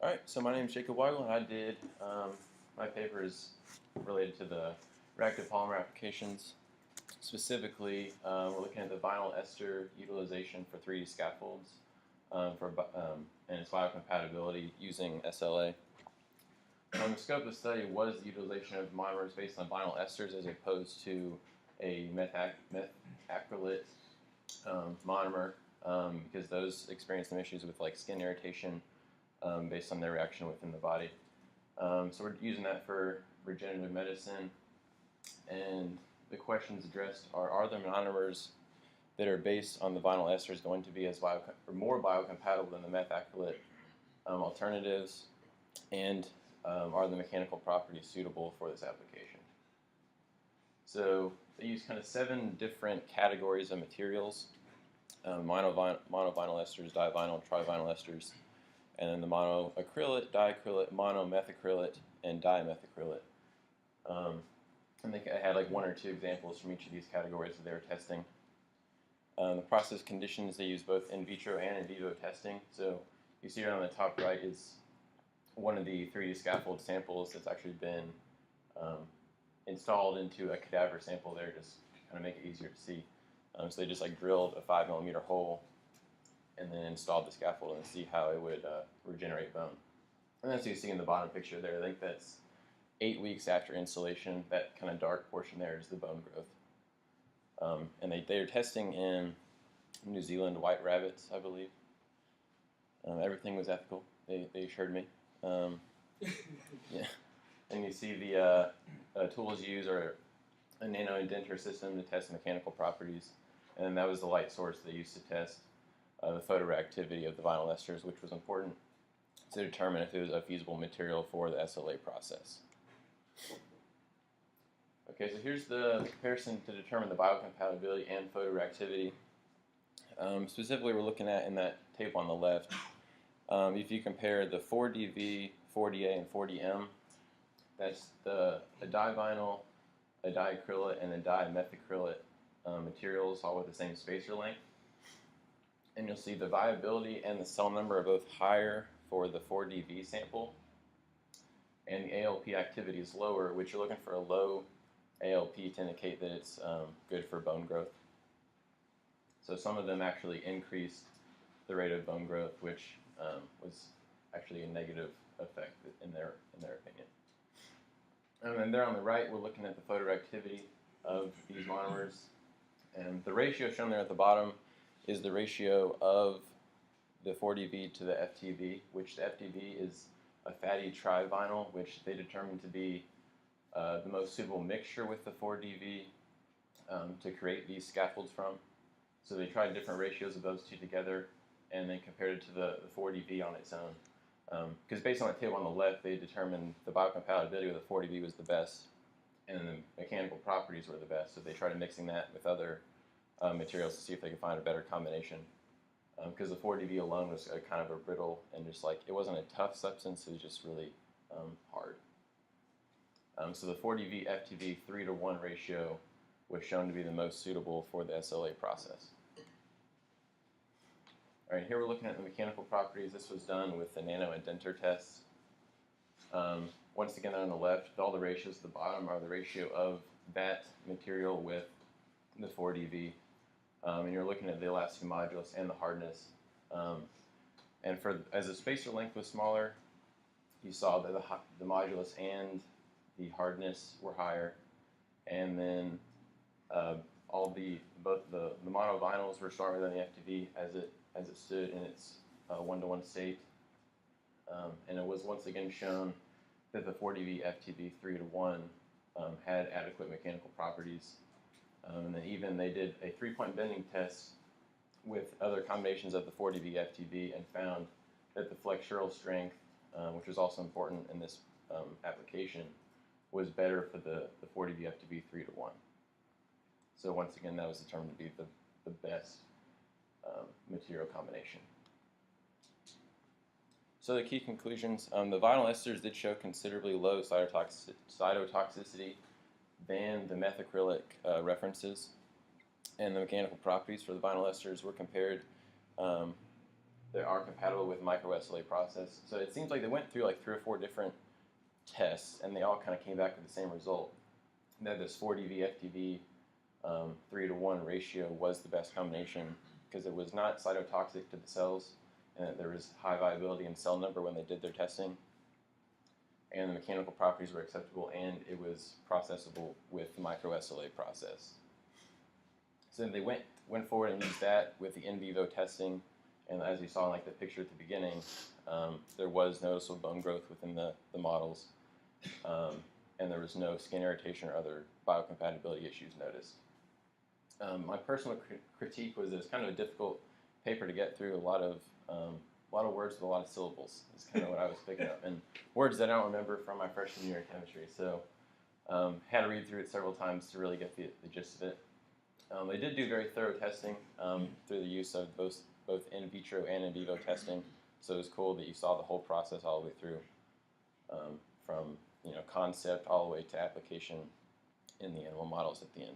All right, so my name is Jacob Weigel, and I did my paper is related to the reactive polymer applications. Specifically, we're looking at the vinyl ester utilization for 3D scaffolds and its biocompatibility using SLA. The scope of the study was the utilization of monomers based on vinyl esters as opposed to a methacrylate monomer because those experience some issues with like skin irritation based on their reaction within the body. So we're using that for regenerative medicine, and the questions addressed are the monomers that are based on the vinyl esters going to be more biocompatible than the methacrylate alternatives, and are the mechanical properties suitable for this application? So they use kind of 7 different categories of materials: monovinyl esters, divinyl, trivinyl esters, and then the monoacrylate, diacrylate, monomethacrylate, and dimethacrylate. And they had like 1 or 2 examples from each of these categories that they were testing. The process conditions, they use both in vitro and in vivo testing. So you see here on the top right is one of the 3D scaffold samples that's actually been installed into a cadaver sample there, just to kind of make it easier to see. So they just like drilled a 5mm hole and then installed the scaffold and see how it would regenerate bone. And that's what you see in the bottom picture there. I think that's 8 weeks after installation. That kind of dark portion there is the bone growth. And they are testing in New Zealand white rabbits, I believe. Everything was ethical, they assured me. Yeah. And you see the tools used are a nano-indenter system to test mechanical properties. And then that was the light source they used to test the photoreactivity of the vinyl esters, which was important to determine if it was a feasible material for the SLA process. Okay, so here's the comparison to determine the biocompatibility and photoreactivity. Specifically, we're looking at in that table on the left, if you compare the 4DV, 4DA, and 4DM, that's a divinyl, a diacrylate, and a dimethacrylate materials, all with the same spacer length. And you'll see the viability and the cell number are both higher for the 4DV sample, and the ALP activity is lower, which you're looking for a low ALP to indicate that it's good for bone growth. So some of them actually increased the rate of bone growth, which was actually a negative effect in their opinion. And then there on the right, we're looking at the photoreactivity of these monomers, and the ratio shown there at the bottom is the ratio of the 4DV to the FTV, which the FTV is a fatty trivinyl, which they determined to be the most suitable mixture with the 4DV to create these scaffolds from. So they tried different ratios of those two together and then compared it to the 4DV on its own. Because based on the table on the left, they determined the biocompatibility of the 4DV was the best and the mechanical properties were the best. So they tried mixing that with other materials to see if they could find a better combination. Because the 4DV alone was kind of a brittle and just like, it wasn't a tough substance, it was just really hard. So the 4DV FTV 3:1 ratio was shown to be the most suitable for the SLA process. All right, here we're looking at the mechanical properties. This was done with the nano-indenter tests. Once again, on the left, all the ratios at the bottom are the ratio of that material with the 4DV. And you're looking at the elastic modulus and the hardness. And as the spacer length was smaller, you saw that the modulus and the hardness were higher. And then both the monovinyls were stronger than the FTV as it stood in its 1:1 state. And it was once again shown that the 4DV FTV 3:1 had adequate mechanical properties. And then even they did a 3-point bending test with other combinations of the 4DV FTV and found that the flexural strength, which was also important in this application, was better for the 4DV FTV 3:1. So once again, that was determined to be the best material combination. So the key conclusions, the vinyl esters did show considerably low cytotoxicity than the methacrylic references, and the mechanical properties for the vinyl esters were compared that are compatible with micro-SLA process. So it seems like they went through like 3 or 4 different tests, and they all kind of came back with the same result. That this 4DV FDV 3-to-1 ratio was the best combination because it was not cytotoxic to the cells, and that there was high viability in cell number when they did their testing, and the mechanical properties were acceptable, and it was processable with the micro-SLA process. So then they went forward and used that with the in vivo testing, and as you saw in like the picture at the beginning, there was noticeable bone growth within the models, and there was no skin irritation or other biocompatibility issues noticed. My personal critique was it's kind of a difficult paper to get through. A lot of words with a lot of syllables is kind of what I was picking up, and words that I don't remember from my freshman year of chemistry. So had to read through it several times to really get the gist of it. They did do very thorough testing through the use of both in vitro and in vivo testing. So it was cool that you saw the whole process all the way through, from concept all the way to application in the animal models at the end.